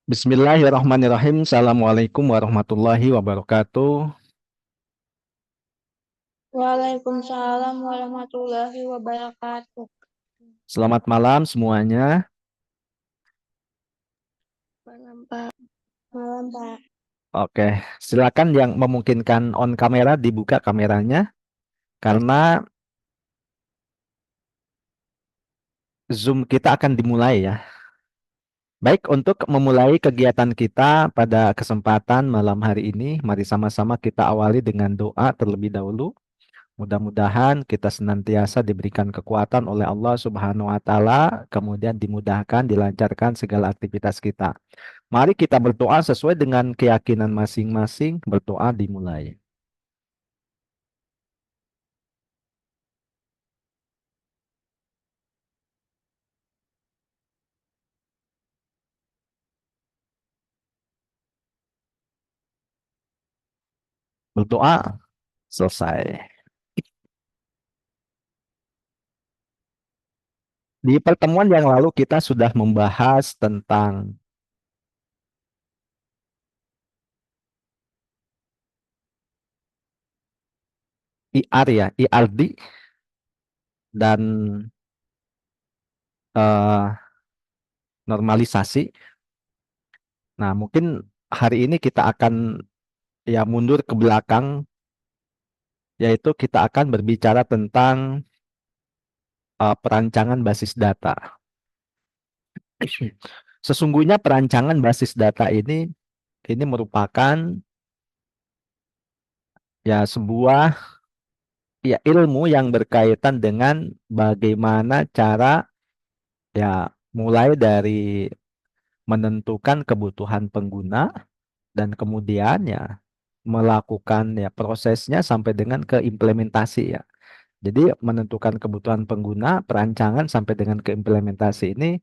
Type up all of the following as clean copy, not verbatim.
Bismillahirrahmanirrahim. Assalamualaikum warahmatullahi wabarakatuh. Waalaikumsalam warahmatullahi wabarakatuh. Selamat malam semuanya. Malam, Pak. Malam, Pak. Oke, silakan yang memungkinkan on kamera dibuka kameranya karena Zoom kita akan dimulai ya. Baik, untuk memulai kegiatan kita pada kesempatan malam hari ini, mari sama-sama kita awali dengan doa terlebih dahulu. Mudah-mudahan kita senantiasa diberikan kekuatan oleh Allah Subhanahu wa taala, kemudian dimudahkan, dilancarkan segala aktivitas kita. Mari kita berdoa sesuai dengan keyakinan masing-masing. Berdoa dimulai. Berdoa selesai. Di pertemuan yang lalu kita sudah membahas tentang IR ya, IRD dan eh, normalisasi. Nah, mungkin hari ini kita akan ya mundur ke belakang, yaitu kita akan berbicara tentang perancangan basis data. Sesungguhnya perancangan basis data ini merupakan ya sebuah ya ilmu yang berkaitan dengan bagaimana cara ya mulai dari menentukan kebutuhan pengguna dan kemudian ya melakukan ya prosesnya sampai dengan ke implementasi ya. Jadi menentukan kebutuhan pengguna, perancangan sampai dengan ke implementasi ini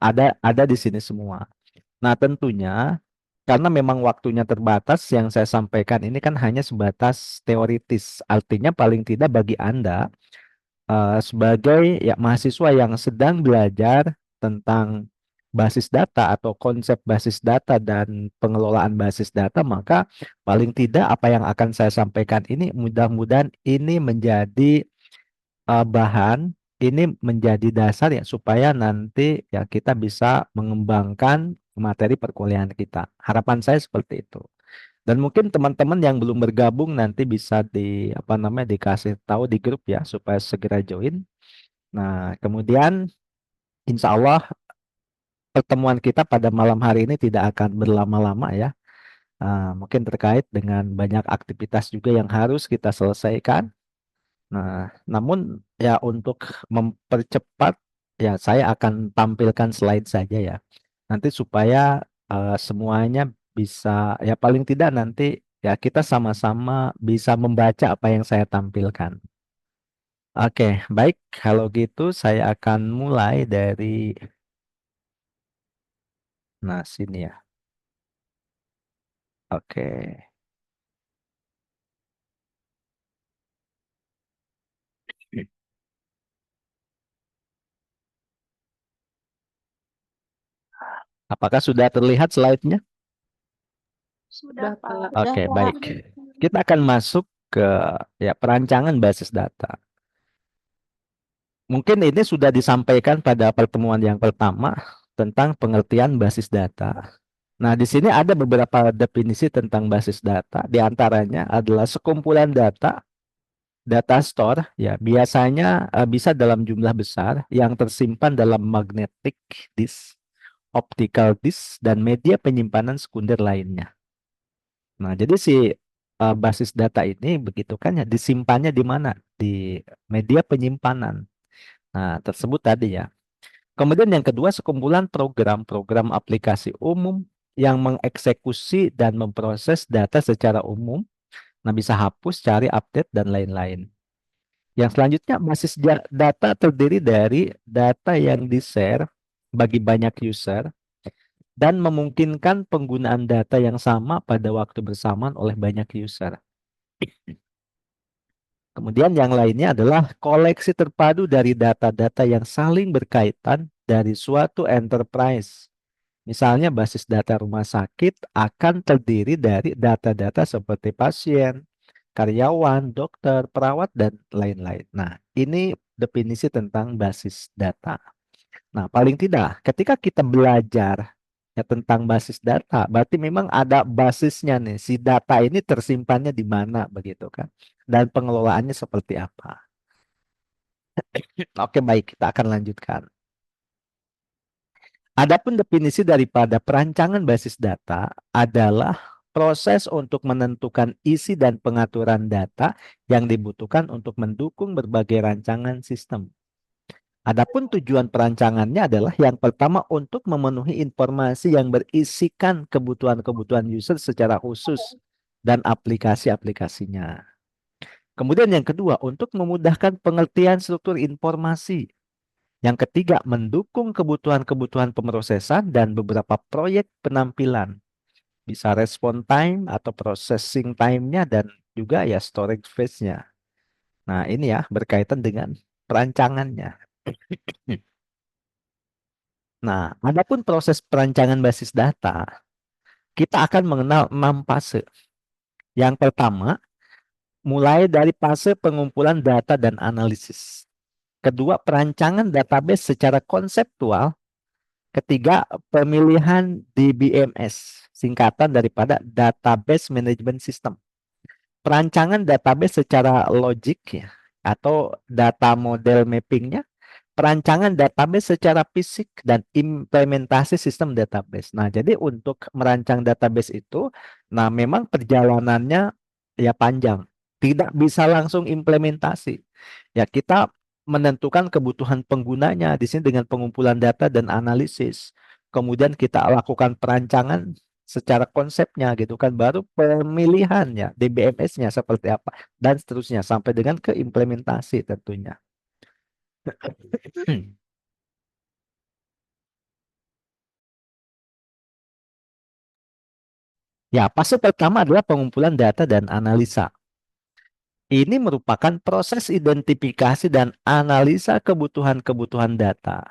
ada di sini semua. Nah, tentunya karena memang waktunya terbatas, yang saya sampaikan ini kan hanya sebatas teoritis. Artinya paling tidak bagi Anda sebagai ya mahasiswa yang sedang belajar tentang basis data atau konsep basis data dan pengelolaan basis data, maka paling tidak apa yang akan saya sampaikan ini mudah-mudahan ini menjadi bahan, ini menjadi dasar ya supaya nanti ya kita bisa mengembangkan materi perkuliahan kita. Harapan saya seperti itu. Dan mungkin teman-teman yang belum bergabung nanti bisa di apa namanya dikasih tahu di grup ya supaya segera join. Nah, kemudian insya Allah pertemuan kita pada malam hari ini tidak akan berlama-lama ya. Mungkin terkait dengan banyak aktivitas juga yang harus kita selesaikan. Nah, namun ya untuk mempercepat ya saya akan tampilkan slide saja ya. Nanti supaya semuanya bisa ya paling tidak nanti ya kita sama-sama bisa membaca apa yang saya tampilkan. Oke, baik. Kalau gitu saya akan mulai dari nah sini ya. Oke. Apakah sudah terlihat slide-nya? Sudah, Pak. Sudah, Oke, Pak. baik. Kita akan masuk ke ya perancangan basis data. Mungkin ini sudah disampaikan pada pertemuan yang pertama tentang pengertian basis data. Nah, di sini ada beberapa definisi tentang basis data. Di antaranya adalah sekumpulan data, data store, ya biasanya bisa dalam jumlah besar yang tersimpan dalam magnetic disk, optical disk, dan media penyimpanan sekunder lainnya. Nah, jadi si basis data ini begitu kan ya disimpannya di mana? Di media penyimpanan. Nah, tersebut tadi ya. Kemudian yang kedua, sekumpulan program-program aplikasi umum yang mengeksekusi dan memproses data secara umum. Nah, bisa hapus, cari, update, dan lain-lain. Yang selanjutnya, basis data terdiri dari data yang di-share bagi banyak user dan memungkinkan penggunaan data yang sama pada waktu bersamaan oleh banyak user. Kemudian yang lainnya adalah koleksi terpadu dari data-data yang saling berkaitan dari suatu enterprise. Misalnya basis data rumah sakit akan terdiri dari data-data seperti pasien, karyawan, dokter, perawat, dan lain-lain. Nah, ini definisi tentang basis data. Nah, paling tidak ketika kita belajar ya tentang basis data, berarti memang ada basisnya nih. Si data ini tersimpannya di mana begitu kan? Dan pengelolaannya seperti apa? Oke, baik, kita akan lanjutkan. Adapun definisi daripada perancangan basis data adalah proses untuk menentukan isi dan pengaturan data yang dibutuhkan untuk mendukung berbagai rancangan sistem. Adapun tujuan perancangannya adalah yang pertama untuk memenuhi informasi yang berisikan kebutuhan-kebutuhan user secara khusus dan aplikasi-aplikasinya. Kemudian yang kedua, untuk memudahkan pengertian struktur informasi. Yang ketiga, mendukung kebutuhan-kebutuhan pemrosesan dan beberapa proyek penampilan. Bisa respon time atau processing time-nya dan juga ya storage phase-nya. Nah, ini ya berkaitan dengan perancangannya. Nah, adapun proses perancangan basis data, kita akan mengenal 6 fase. Yang pertama, mulai dari fase pengumpulan data dan analisis. Kedua, perancangan database secara konseptual. Ketiga, pemilihan DBMS, singkatan daripada Database Management System. Perancangan database secara logik ya, atau data model mappingnya, perancangan database secara fisik, dan implementasi sistem database. Nah, jadi untuk merancang database itu, nah memang perjalanannya ya panjang. Tidak bisa langsung implementasi. Ya, kita menentukan kebutuhan penggunanya di sini dengan pengumpulan data dan analisis. Kemudian kita lakukan perancangan secara konsepnya gitu kan, baru pemilihannya, DBMS-nya seperti apa, dan seterusnya sampai dengan ke implementasi tentunya. Ya, fase pertama adalah pengumpulan data dan analisa. Ini merupakan proses identifikasi dan analisa kebutuhan-kebutuhan data.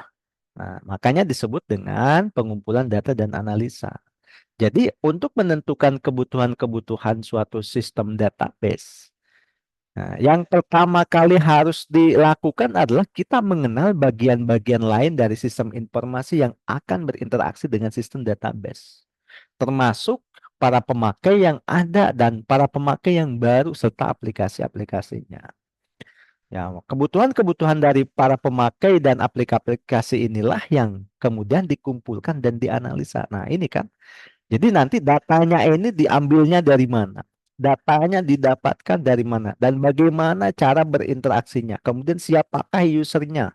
Nah, makanya disebut dengan pengumpulan data dan analisa. Jadi, untuk menentukan kebutuhan-kebutuhan suatu sistem database, nah, yang pertama kali harus dilakukan adalah kita mengenal bagian-bagian lain dari sistem informasi yang akan berinteraksi dengan sistem database, termasuk para pemakai yang ada dan para pemakai yang baru serta aplikasi-aplikasinya. Ya, kebutuhan-kebutuhan dari para pemakai dan aplikasi inilah yang kemudian dikumpulkan dan dianalisa. Nah, ini kan. Jadi nanti datanya ini diambilnya dari mana? Datanya didapatkan dari mana? Dan bagaimana cara berinteraksinya? Kemudian siapakah usernya?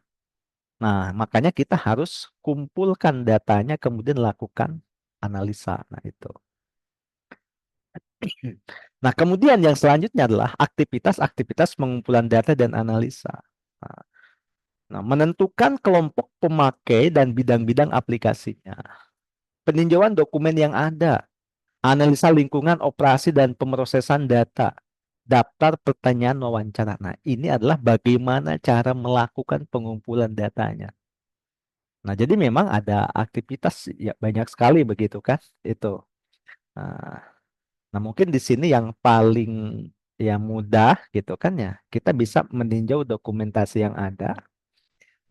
Nah, makanya kita harus kumpulkan datanya, kemudian lakukan analisa. Nah, itu. Nah, kemudian yang selanjutnya adalah aktivitas-aktivitas pengumpulan data dan analisa. Nah, menentukan kelompok pemakai dan bidang-bidang aplikasinya. Peninjauan dokumen yang ada, analisa lingkungan operasi dan pemrosesan data, daftar pertanyaan wawancara. Nah, ini adalah bagaimana cara melakukan pengumpulan datanya. Nah, jadi memang ada aktivitas ya banyak sekali begitu kan? Itu. Nah, mungkin di sini yang paling ya mudah gitu kan ya, kita bisa meninjau dokumentasi yang ada.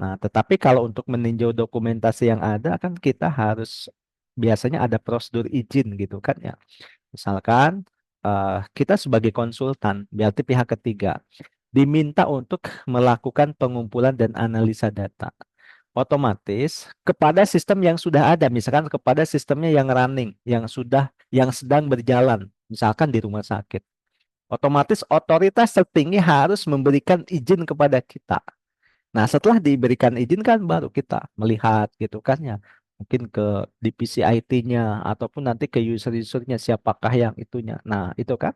Nah, tetapi kalau untuk meninjau dokumentasi yang ada kan kita harus biasanya ada prosedur izin gitu kan ya. Misalkan kita sebagai konsultan, berarti pihak ketiga, diminta untuk melakukan pengumpulan dan analisa data. Otomatis kepada sistem yang sudah ada, misalkan kepada sistemnya yang running, yang sedang berjalan, misalkan di rumah sakit. Otomatis otoritas tertinggi harus memberikan izin kepada kita. Nah, setelah diberikan izin kan baru kita melihat gitu kan ya. Mungkin ke divisi IT-nya ataupun nanti ke user-usernya siapakah yang itunya. Nah, itu kan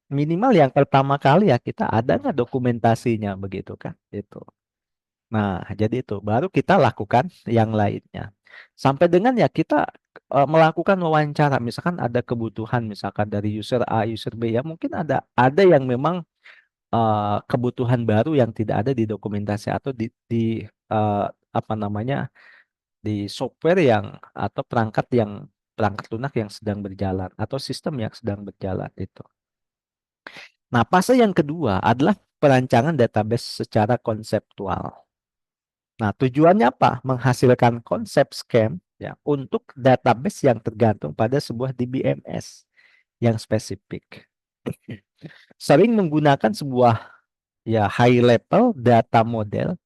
minimal yang pertama kali ya kita ada nggak dokumentasinya begitu kan. Itu. Nah, jadi itu baru kita lakukan yang lainnya. Sampai dengan ya kita melakukan wawancara. Misalkan ada kebutuhan misalkan dari user A, user B ya mungkin ada yang memang kebutuhan baru yang tidak ada di dokumentasi atau di apa namanya di software yang atau perangkat lunak yang sedang berjalan atau sistem yang sedang berjalan itu. Nah, fase yang kedua adalah perancangan database secara konseptual. Nah, tujuannya apa? Menghasilkan konsep scam ya untuk database yang tergantung pada sebuah DBMS yang spesifik. Sering menggunakan sebuah ya high level data model.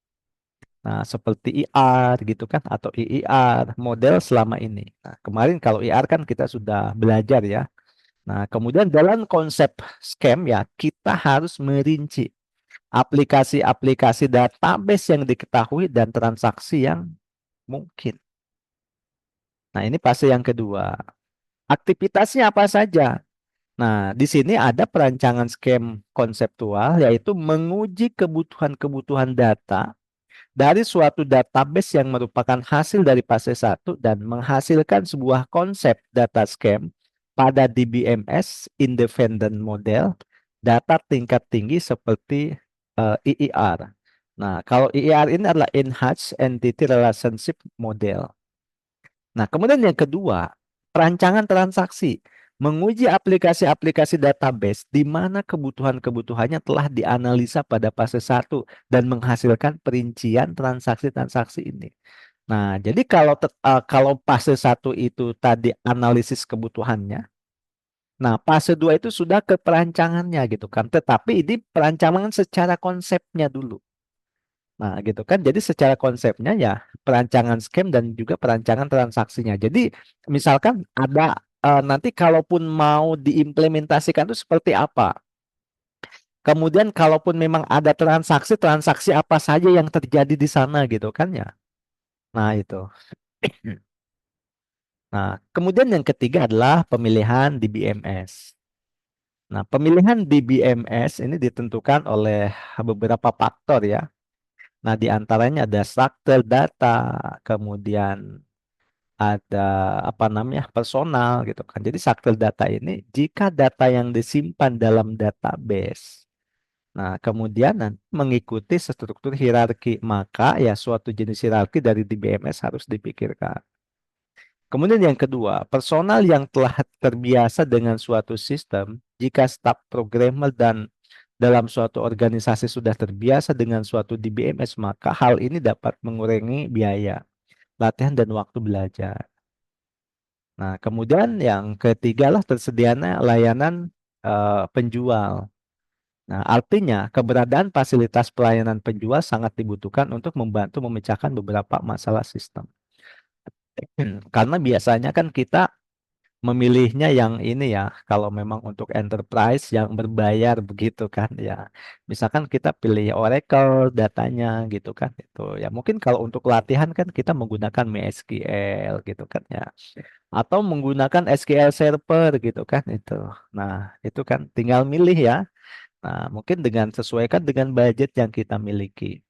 Nah, seperti IR gitu kan atau IIR model selama ini. Nah, kemarin kalau IR kan kita sudah belajar ya. Nah, kemudian dalam konsep scam ya, kita harus merinci aplikasi-aplikasi database yang diketahui dan transaksi yang mungkin. Nah, ini fase yang kedua. Aktivitasnya apa saja? Nah, di sini ada perancangan scam konseptual, yaitu menguji kebutuhan-kebutuhan data dari suatu database yang merupakan hasil dari fase satu dan menghasilkan sebuah konsep data scam pada DBMS Independent Model data tingkat tinggi seperti IIR. Nah, kalau IIR ini adalah Enhanced Entity Relationship Model. Nah, kemudian yang kedua, perancangan transaksi. Menguji aplikasi-aplikasi database di mana kebutuhan-kebutuhannya telah dianalisa pada fase satu dan menghasilkan perincian transaksi-transaksi ini. Nah, jadi kalau fase satu itu tadi analisis kebutuhannya, nah fase 2 itu sudah ke perancangannya gitu kan. Tetapi ini perancangan secara konsepnya dulu. Nah, gitu kan. Jadi secara konsepnya ya perancangan scam dan juga perancangan transaksinya. Jadi misalkan ada nanti kalaupun mau diimplementasikan itu seperti apa. Kemudian kalaupun memang ada transaksi, transaksi apa saja yang terjadi di sana gitu kan ya. Nah, itu. Nah, kemudian yang ketiga adalah pemilihan DBMS. Nah, pemilihan DBMS ini ditentukan oleh beberapa faktor ya. Nah, di antaranya ada struktur data, kemudian ada apa namanya personal gitu kan. Jadi struktur data ini jika data yang disimpan dalam database, nah kemudian nanti mengikuti struktur hierarki, maka ya suatu jenis hierarki dari DBMS harus dipikirkan. Kemudian yang kedua, personal yang telah terbiasa dengan suatu sistem, jika staf programmer dan dalam suatu organisasi sudah terbiasa dengan suatu DBMS, maka hal ini dapat mengurangi biaya, latihan, dan waktu belajar. Nah, kemudian yang ketiga lah tersedianya layanan penjual. Nah, artinya keberadaan fasilitas pelayanan penjual sangat dibutuhkan untuk membantu memecahkan beberapa masalah sistem. Karena biasanya kan kita memilihnya yang ini ya, kalau memang untuk enterprise yang berbayar begitu kan ya. Misalkan kita pilih Oracle datanya gitu kan itu. Ya mungkin kalau untuk latihan kan kita menggunakan MySQL gitu kan ya. Atau menggunakan SQL Server gitu kan itu. Nah, itu kan tinggal milih ya. Nah, mungkin dengan sesuaikan dengan budget yang kita miliki.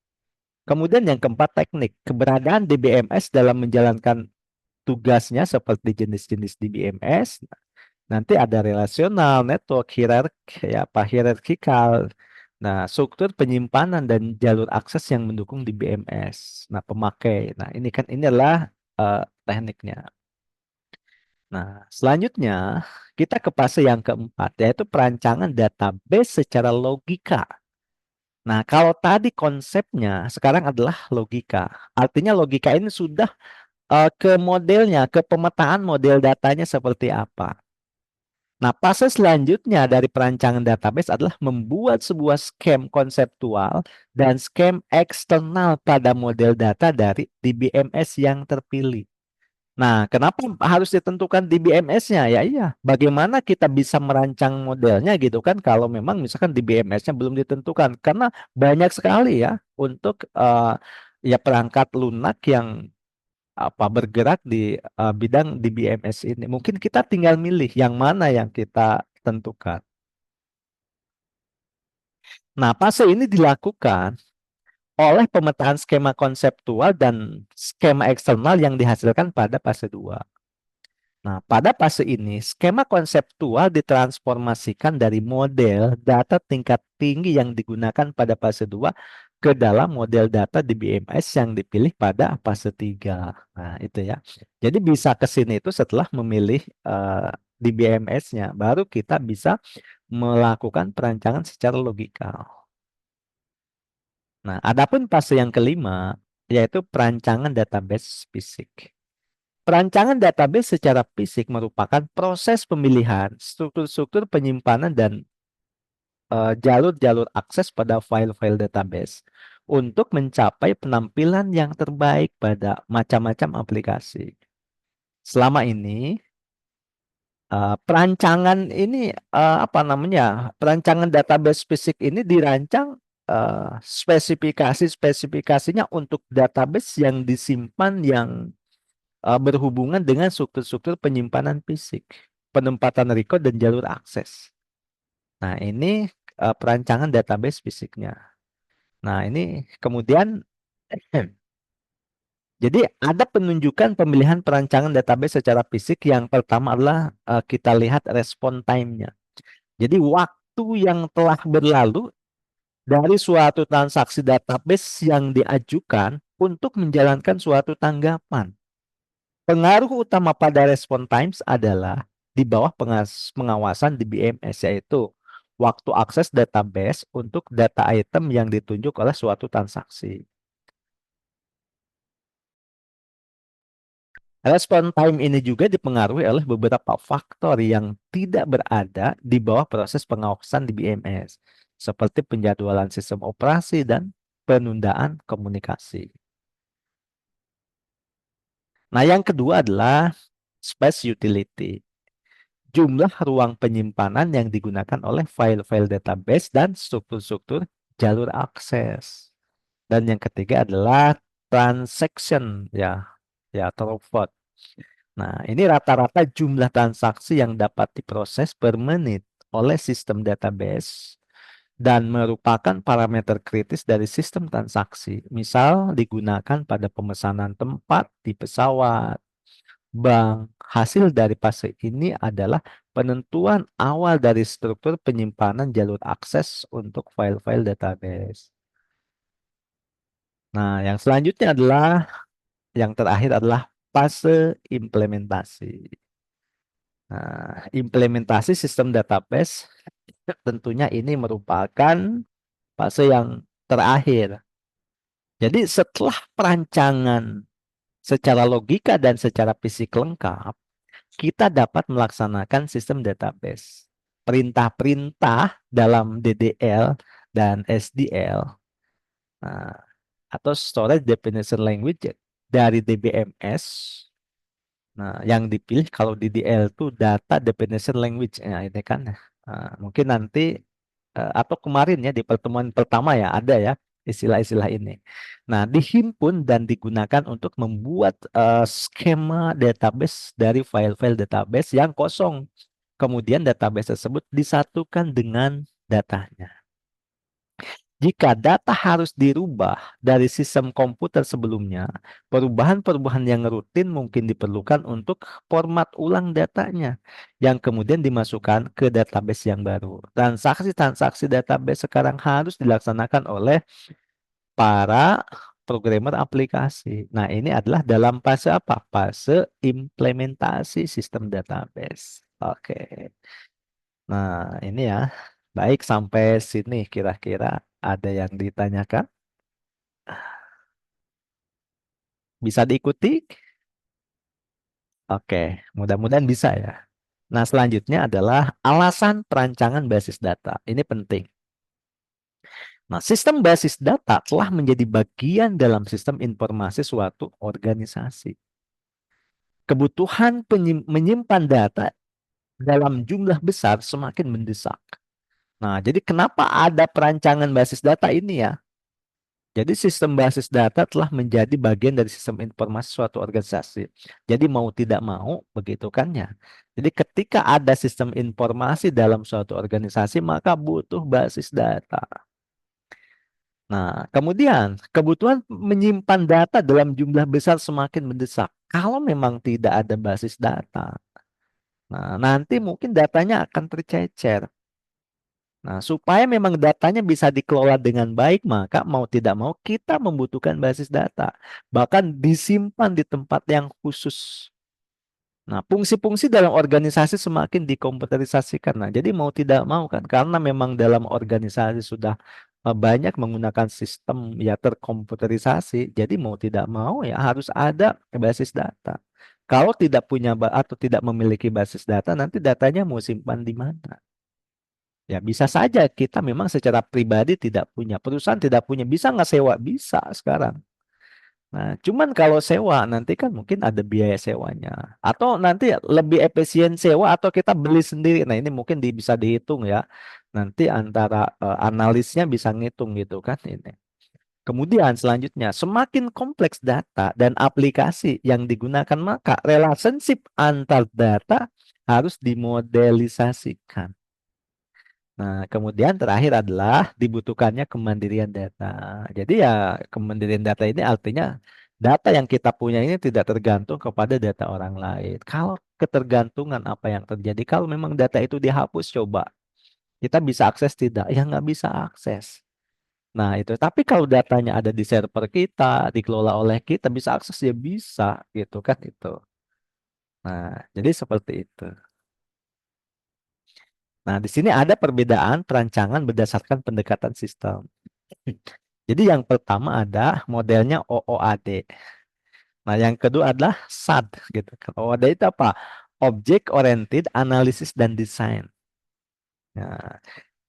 Kemudian yang keempat teknik, keberadaan DBMS dalam menjalankan tugasnya seperti jenis-jenis DBMS. Nanti ada relasional, network, hierarki, ya, apa hierarkikal. Nah, struktur penyimpanan dan jalur akses yang mendukung DBMS. Nah, pemakai. Nah, ini adalah tekniknya. Nah, selanjutnya kita ke fase yang keempat, yaitu perancangan database secara logika. Nah, kalau tadi konsepnya sekarang adalah logika. Artinya logika ini sudah ke modelnya, ke pemetaan model datanya seperti apa. Nah, fase selanjutnya dari perancangan database adalah membuat sebuah skema konseptual dan skema eksternal pada model data dari DBMS yang terpilih. Nah, kenapa harus ditentukan DBMS-nya? Ya iya, bagaimana kita bisa merancang modelnya gitu kan kalau memang misalkan DBMS-nya belum ditentukan. Karena banyak sekali ya untuk ya perangkat lunak yang apa bergerak di bidang DBMS ini. Mungkin kita tinggal milih yang mana yang kita tentukan. Nah, fase ini dilakukan oleh pemetaan skema konseptual dan skema eksternal yang dihasilkan pada fase 2. Nah, pada fase ini, skema konseptual ditransformasikan dari model data tingkat tinggi yang digunakan pada fase 2 ke dalam model data di BMS yang dipilih pada fase 3. Nah, itu ya. Jadi bisa ke sini itu setelah memilih di BMS-nya, baru kita bisa melakukan perancangan secara logikal. Nah, adapun fase yang kelima, yaitu perancangan database fisik. Perancangan database secara fisik merupakan proses pemilihan struktur-struktur penyimpanan dan jalur-jalur akses pada file-file database untuk mencapai penampilan yang terbaik pada macam-macam aplikasi. Selama ini, perancangan ini apa namanya? Perancangan database fisik ini dirancang spesifikasinya untuk database yang disimpan yang berhubungan dengan struktur-struktur penyimpanan fisik, penempatan record dan jalur akses. Nah, ini perancangan database fisiknya. Nah, ini kemudian jadi ada penunjukan pemilihan perancangan database secara fisik. Yang pertama adalah kita lihat respon time-nya. Jadi waktu yang telah berlalu dari suatu transaksi database yang diajukan untuk menjalankan suatu tanggapan. Pengaruh utama pada respon times adalah di bawah pengawasan di BMS, yaitu waktu akses database untuk data item yang ditunjuk oleh suatu transaksi. Respon time ini juga dipengaruhi oleh beberapa faktor yang tidak berada di bawah proses pengawasan di BMS, seperti penjadwalan sistem operasi dan penundaan komunikasi. Nah, yang kedua adalah space utility. Jumlah ruang penyimpanan yang digunakan oleh file-file database dan struktur-struktur jalur akses. Dan yang ketiga adalah transaction, ya throughput. Nah, ini rata-rata jumlah transaksi yang dapat diproses per menit oleh sistem database dan merupakan parameter kritis dari sistem transaksi. Misal digunakan pada pemesanan tempat di pesawat, bank. Hasil dari fase ini adalah penentuan awal dari struktur penyimpanan jalur akses untuk file-file database. Nah, yang selanjutnya adalah yang terakhir adalah fase implementasi. Nah, implementasi sistem database tentunya ini merupakan fase yang terakhir. Jadi setelah perancangan secara logika dan secara fisik lengkap, kita dapat melaksanakan sistem database. Perintah-perintah dalam DDL dan SDL, nah, atau Storage Definition Language dari DBMS. Nah, yang dipilih kalau DDL itu Data Definition Language. Nah, ini kan mungkin nanti atau kemarin ya di pertemuan pertama ya ada ya istilah-istilah ini. Nah, dihimpun dan digunakan untuk membuat skema database dari file-file database yang kosong. Kemudian database tersebut disatukan dengan datanya. Jika data harus dirubah dari sistem komputer sebelumnya, perubahan-perubahan yang rutin mungkin diperlukan untuk format ulang datanya yang kemudian dimasukkan ke database yang baru. Transaksi-transaksi database sekarang harus dilaksanakan oleh para programmer aplikasi. Nah, ini adalah dalam fase apa? Fase implementasi sistem database. Oke. Nah, ini ya. Baik, sampai sini kira-kira ada yang ditanyakan? Bisa diikuti? Oke, mudah-mudahan bisa ya. Nah, selanjutnya adalah alasan perancangan basis data. Ini penting. Nah, sistem basis data telah menjadi bagian dalam sistem informasi suatu organisasi. Kebutuhan menyimpan data dalam jumlah besar semakin mendesak. Nah, jadi kenapa ada perancangan basis data ini ya? Jadi sistem basis data telah menjadi bagian dari sistem informasi suatu organisasi. Jadi mau tidak mau, begitu kan ya. Jadi ketika ada sistem informasi dalam suatu organisasi, maka butuh basis data. Nah, kemudian kebutuhan menyimpan data dalam jumlah besar semakin mendesak. Kalau memang tidak ada basis data, nah nanti mungkin datanya akan tercecer. Nah, supaya memang datanya bisa dikelola dengan baik, maka mau tidak mau kita membutuhkan basis data. Bahkan disimpan di tempat yang khusus. Nah, fungsi-fungsi dalam organisasi semakin dikomputerisasikan. Nah, jadi mau tidak mau kan, karena memang dalam organisasi sudah banyak menggunakan sistem ya terkomputerisasi, jadi mau tidak mau ya harus ada basis data. Kalau tidak punya atau tidak memiliki basis data, nanti datanya mau simpan di mana? Ya bisa saja kita memang secara pribadi tidak punya, perusahaan tidak punya, bisa nggak sewa? Bisa sekarang. Nah, cuman kalau sewa nanti kan mungkin ada biaya sewanya. Atau nanti lebih efisien sewa atau kita beli sendiri. Nah, ini mungkin bisa dihitung ya. Nanti antara analisnya bisa ngitung gitu kan ini. Kemudian selanjutnya, semakin kompleks data dan aplikasi yang digunakan, maka relationship antar data harus dimodelisasikan. Nah, kemudian terakhir adalah dibutuhkannya kemandirian data. Jadi ya kemandirian data ini artinya data yang kita punya ini tidak tergantung kepada data orang lain. Kalau ketergantungan apa yang terjadi? Kalau memang data itu dihapus, coba kita bisa akses tidak? Ya nggak bisa akses. Nah itu. Tapi kalau datanya ada di server kita, dikelola oleh kita, bisa akses ya bisa gitu kan itu. Nah, jadi seperti itu. Nah, di sini ada perbedaan perancangan berdasarkan pendekatan sistem. Jadi yang pertama ada modelnya OOAD. Nah, yang kedua adalah SAD gitu kan. OOAD itu apa? Object Oriented Analysis dan Design. Nah,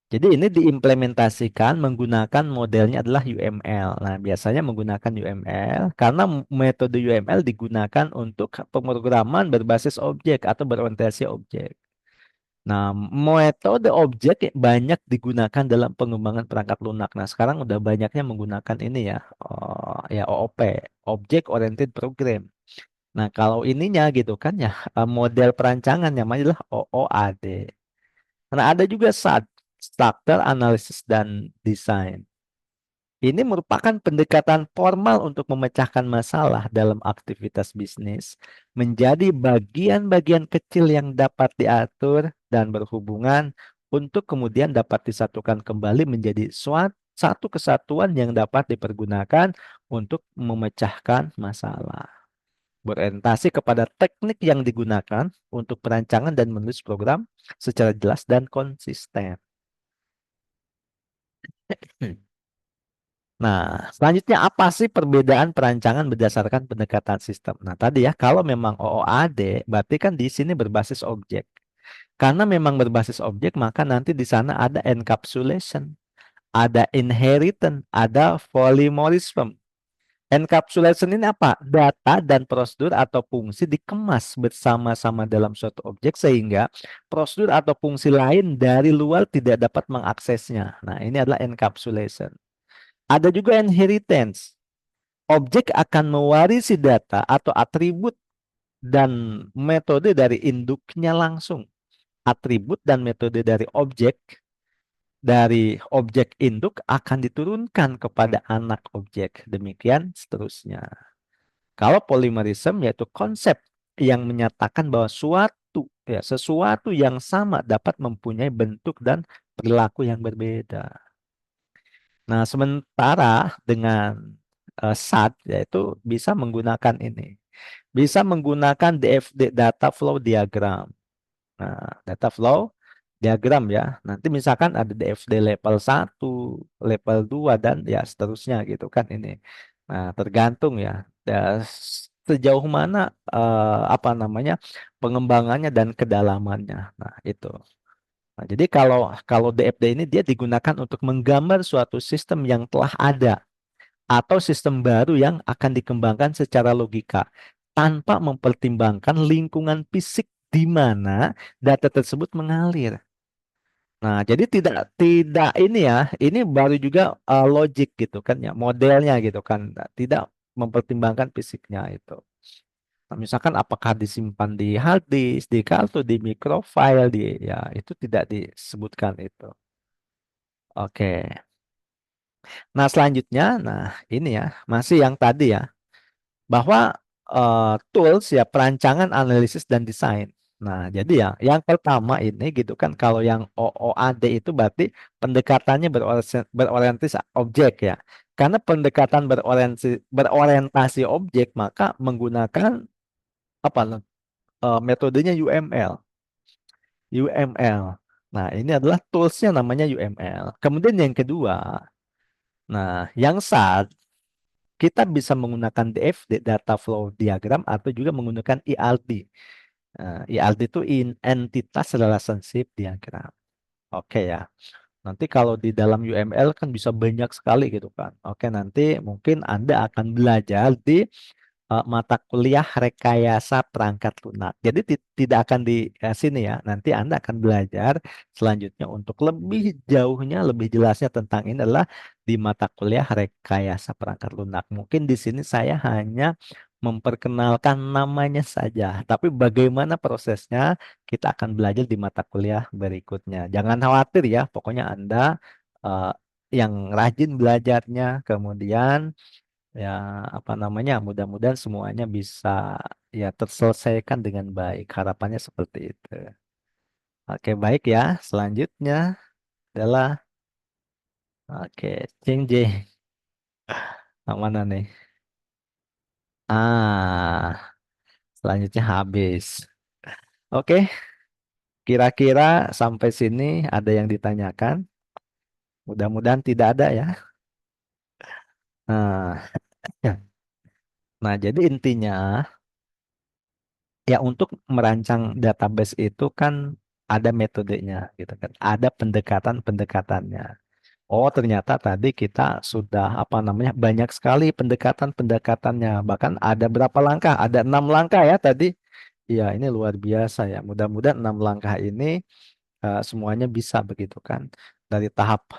jadi ini diimplementasikan menggunakan modelnya adalah UML. Nah, biasanya menggunakan UML karena metode UML digunakan untuk pemrograman berbasis objek atau berorientasi objek. Nah, metode objek banyak digunakan dalam pengembangan perangkat lunak. Nah, sekarang udah banyaknya menggunakan ini ya, ya OOP, Object Oriented Program. Nah, kalau ininya gitu kan ya, model perancangan yang namanya adalah OOAD. Nah, ada juga Structure Analysis dan Design. Ini merupakan pendekatan formal untuk memecahkan masalah dalam aktivitas bisnis menjadi bagian-bagian kecil yang dapat diatur dan berhubungan untuk kemudian dapat disatukan kembali menjadi satu kesatuan yang dapat dipergunakan untuk memecahkan masalah. Berorientasi kepada teknik yang digunakan untuk perancangan dan menulis program secara jelas dan konsisten. Nah, selanjutnya apa sih perbedaan perancangan berdasarkan pendekatan sistem? Nah, tadi ya, kalau memang OOAD, berarti kan di sini berbasis objek. Karena memang berbasis objek, maka nanti di sana ada encapsulation, ada inheritance, ada polymorphism. Encapsulation ini apa? Data dan prosedur atau fungsi dikemas bersama-sama dalam suatu objek sehingga prosedur atau fungsi lain dari luar tidak dapat mengaksesnya. Nah, ini adalah encapsulation. Ada juga inheritance. Objek akan mewarisi data atau atribut dan metode dari induknya langsung. Atribut dan metode dari objek induk akan diturunkan kepada anak objek. Demikian seterusnya. Kalau polymerism yaitu konsep yang menyatakan bahwa sesuatu yang sama dapat mempunyai bentuk dan perilaku yang berbeda. Nah, sementara dengan SAT yaitu bisa menggunakan ini. Bisa menggunakan DFD data flow diagram. Nah, data flow diagram ya. Nanti misalkan ada DFD level 1, level 2 dan ya seterusnya gitu kan ini. Nah, tergantung ya. Sejauh mana apa namanya pengembangannya dan kedalamannya. Nah, itu. Nah, jadi kalau kalau DFD ini dia digunakan untuk menggambar suatu sistem yang telah ada atau sistem baru yang akan dikembangkan secara logika tanpa mempertimbangkan lingkungan fisik di mana data tersebut mengalir. Nah, jadi tidak tidak ini ya, ini baru juga logik gitu kan ya, modelnya gitu kan, nah, tidak mempertimbangkan fisiknya itu. Nah, misalkan apakah disimpan di hard disk, di kartu, di microfile, ya itu tidak disebutkan itu. Oke. Nah, selanjutnya, nah ini ya, masih yang tadi ya, bahwa tools ya perancangan, analisis dan desain. Nah, jadi ya, yang pertama ini gitu kan, kalau yang OOAD itu berarti pendekatannya berorientasi objek ya. Karena pendekatan berorientasi objek, maka menggunakan apa? Metodenya UML. UML. Nah, ini adalah toolsnya namanya UML. Kemudian yang kedua, nah, yang saat kita bisa menggunakan DFD, Data Flow Diagram, atau juga menggunakan ERD. Nah, ERD itu Entitas Relationship Diagram. Oke ya. Nanti kalau di dalam UML kan bisa banyak sekali gitu kan. Oke, nanti mungkin Anda akan belajar di mata kuliah rekayasa perangkat lunak. Jadi tidak akan di sini ya. Nanti Anda akan belajar selanjutnya untuk lebih jauhnya, lebih jelasnya tentang ini adalah di mata kuliah rekayasa perangkat lunak. Mungkin di sini saya hanya memperkenalkan namanya saja, tapi bagaimana prosesnya kita akan belajar di mata kuliah berikutnya. Jangan khawatir ya, pokoknya Anda eh, yang rajin belajarnya, kemudian ya apa namanya, mudah-mudahan semuanya bisa ya terselesaikan dengan baik, harapannya seperti itu. Oke, baik ya, selanjutnya adalah oke, Cing J. Yang mana nih? Selanjutnya habis. Oke, kira-kira sampai sini ada yang ditanyakan? Mudah-mudahan tidak ada ya. Nah, ya. Nah, jadi intinya ya, untuk merancang database itu kan ada metodenya gitu kan. Ada pendekatan-pendekatannya. Oh, ternyata tadi kita sudah apa namanya, banyak sekali pendekatan-pendekatannya. Bahkan ada berapa langkah? Ada 6 langkah ya tadi. Iya, ini luar biasa ya. Mudah-mudahan 6 langkah ini semuanya bisa begitu kan. Dari tahap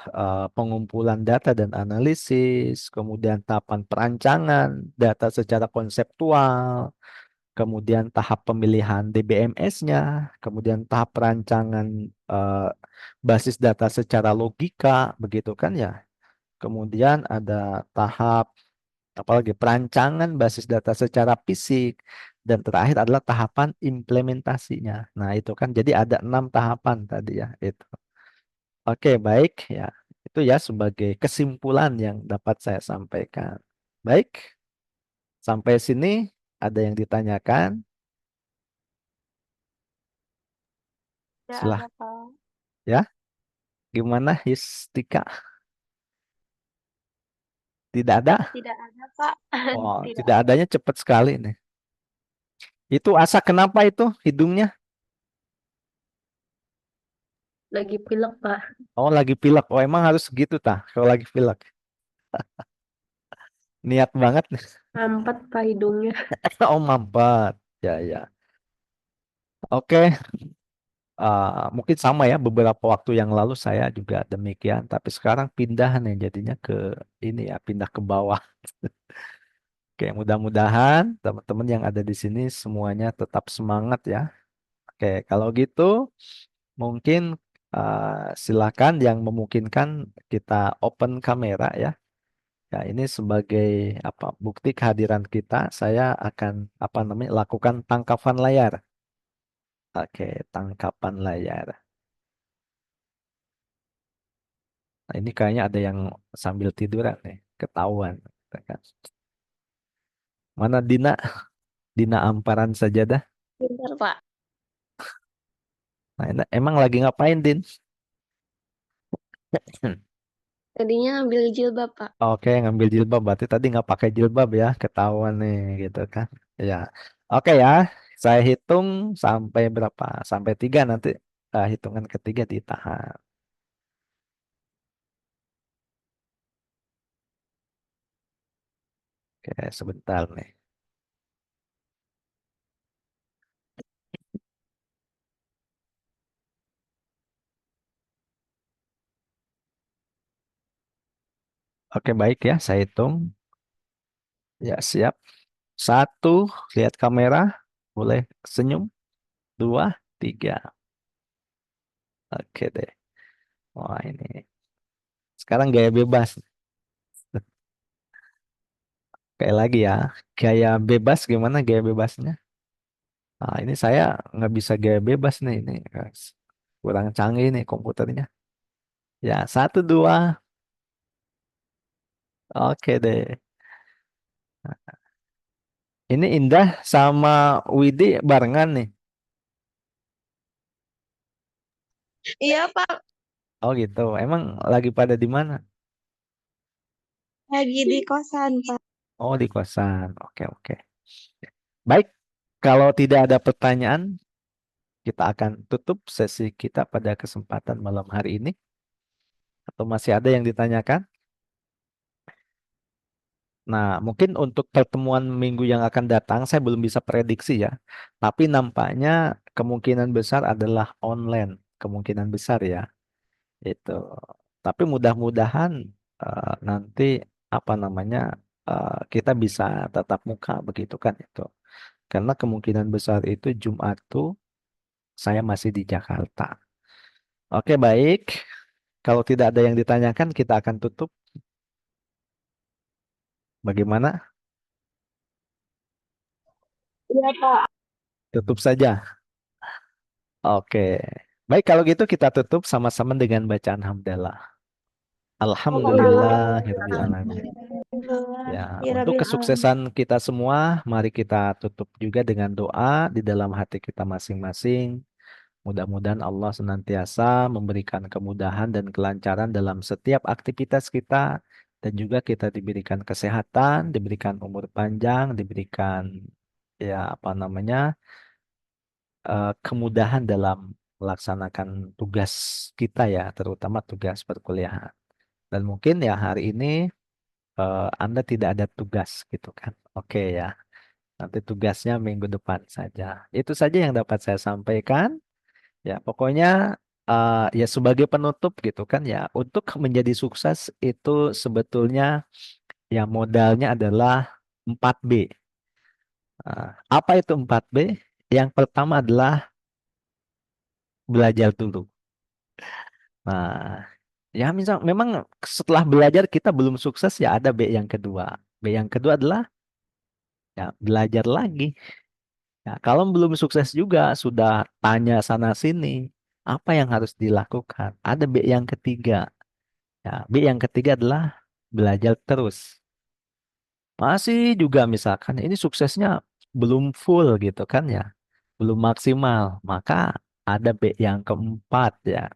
pengumpulan data dan analisis, kemudian tahapan perancangan data secara konseptual, kemudian tahap pemilihan DBMS-nya, kemudian tahap perancangan eh, basis data secara logika, begitu kan ya. Kemudian ada tahap apalagi perancangan basis data secara fisik, dan terakhir adalah tahapan implementasinya. Nah, itu kan jadi ada 6 tahapan tadi ya itu. Oke, baik ya. Itu ya sebagai kesimpulan yang dapat saya sampaikan. Baik, sampai sini ada yang ditanyakan? Tidak Silah ada, Pak. ya. Gimana Yustika? Tidak ada? Tidak ada, Pak. Oh, Tidak tidak ada. adanya cepat sekali nih. Itu Asa kenapa itu hidungnya? Lagi pilek, Pak. Oh, lagi pilek. Oh, emang harus gitu tah kalau lagi pilek. Niat banget nih. Mampet, Pak, hidungnya. Oh, mampet. Ya, ya. Oke, mungkin sama ya, beberapa waktu yang lalu saya juga demikian, tapi sekarang pindah nih jadinya ke ini ya, pindah ke bawah. Oke, mudah-mudahan teman-teman yang ada di sini semuanya tetap semangat ya. Oke, kalau gitu mungkin silakan yang memungkinkan kita open kamera ya. Ya, ini sebagai apa, bukti kehadiran kita, saya akan apa namanya, lakukan tangkapan layar. Oke, tangkapan layar. Nah, ini kayaknya ada yang sambil tiduran nih, ketahuan. Gitu kan. Mana Dina? Dina Amparan Sajadah. Pintar, Pak. Nah, emang lagi ngapain, Din? Tadinya ambil jilbab, Pak. Oke, ngambil jilbab. Berarti tadi nggak pakai jilbab ya, ketahuan nih, gitu kan? Ya, oke ya. Saya hitung sampai berapa? Sampai 3 nanti. Hitungan ketiga ditahan. Oke, sebentar nih. Oke, baik ya. Saya hitung. Ya, siap. Satu, lihat kamera. Boleh senyum. Dua, tiga. Oke deh. Wah, ini. Sekarang gaya bebas. Kayak lagi ya. Gaya bebas gimana gaya bebasnya? Nah, ini saya nggak bisa gaya bebas nih, ini guys. Kurang canggih nih komputernya. Ya, satu, dua. Oke deh. Ini Indah sama Widi barengan nih. Iya, Pak. Oh gitu. Emang lagi pada di mana? Lagi di kosan, Pak. Oh di kosan. Oke oke. Baik. Kalau tidak ada pertanyaan, kita akan tutup sesi kita pada kesempatan malam hari ini. Atau masih ada yang ditanyakan? Nah, mungkin untuk pertemuan minggu yang akan datang, saya belum bisa prediksi ya. Tapi nampaknya kemungkinan besar adalah online. Kemungkinan besar ya. Itu. Tapi mudah-mudahan nanti apa namanya kita bisa tatap muka begitu kan itu. Karena kemungkinan besar itu Jumat tuh saya masih di Jakarta. Oke, baik. Kalau tidak ada yang ditanyakan, kita akan tutup. Bagaimana? Iya, Pak. Tutup saja. Oke. Baik, kalau gitu kita tutup sama-sama dengan bacaan hamdalah. Alhamdulillahirabbil alamin. Ya, untuk Alhamdulillah. kesuksesan kita semua, mari kita tutup juga dengan doa di dalam hati kita masing-masing. Mudah-mudahan Allah senantiasa memberikan kemudahan dan kelancaran dalam setiap aktivitas kita, dan juga kita diberikan kesehatan, diberikan umur panjang, diberikan ya apa namanya kemudahan dalam melaksanakan tugas kita ya, terutama tugas perkuliahan. Dan mungkin ya hari ini Anda tidak ada tugas gitu kan. Oke ya. Nanti tugasnya minggu depan saja. Itu saja yang dapat saya sampaikan. Ya, pokoknya ya sebagai penutup gitu kan ya, untuk menjadi sukses itu sebetulnya ya modalnya adalah 4B. Apa itu 4B? Yang pertama adalah belajar dulu. Nah, ya misal memang setelah belajar kita belum sukses ya ada B yang kedua. B yang kedua adalah ya belajar lagi. Ya, kalau belum sukses juga sudah tanya sana sini, apa yang harus dilakukan? Ada B yang ketiga. Ya, B yang ketiga adalah belajar terus. Masih juga misalkan ini suksesnya belum full gitu kan ya, belum maksimal. Maka ada B yang keempat ya.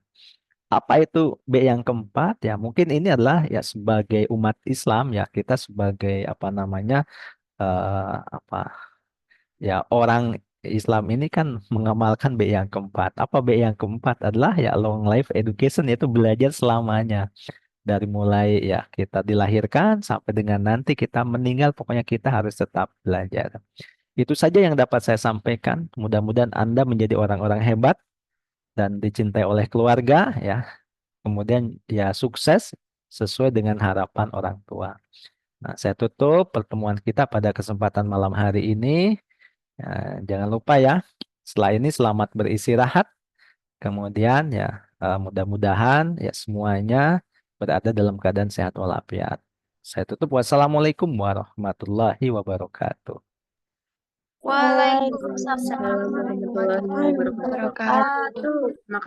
Apa itu B yang keempat ya? Mungkin ini adalah ya sebagai umat Islam ya kita sebagai apa namanya apa ya orang Islam ini kan mengamalkan B yang keempat. Apa B yang keempat adalah ya long life education, yaitu belajar selamanya. Dari mulai ya kita dilahirkan sampai dengan nanti kita meninggal, pokoknya kita harus tetap belajar. Itu saja yang dapat saya sampaikan. Mudah-mudahan Anda menjadi orang-orang hebat dan dicintai oleh keluarga ya. Kemudian ya sukses sesuai dengan harapan orang tua. Nah, saya tutup pertemuan kita pada kesempatan malam hari ini. Ya, jangan lupa ya, setelah ini selamat beristirahat. Kemudian ya mudah-mudahan ya semuanya berada dalam keadaan sehat walafiat. Saya tutup. Wassalamualaikum warahmatullahi wabarakatuh. Waalaikumsalam Waalaikumsalam warahmatullahi warahmatullahi wabarakatuh. wabarakatuh.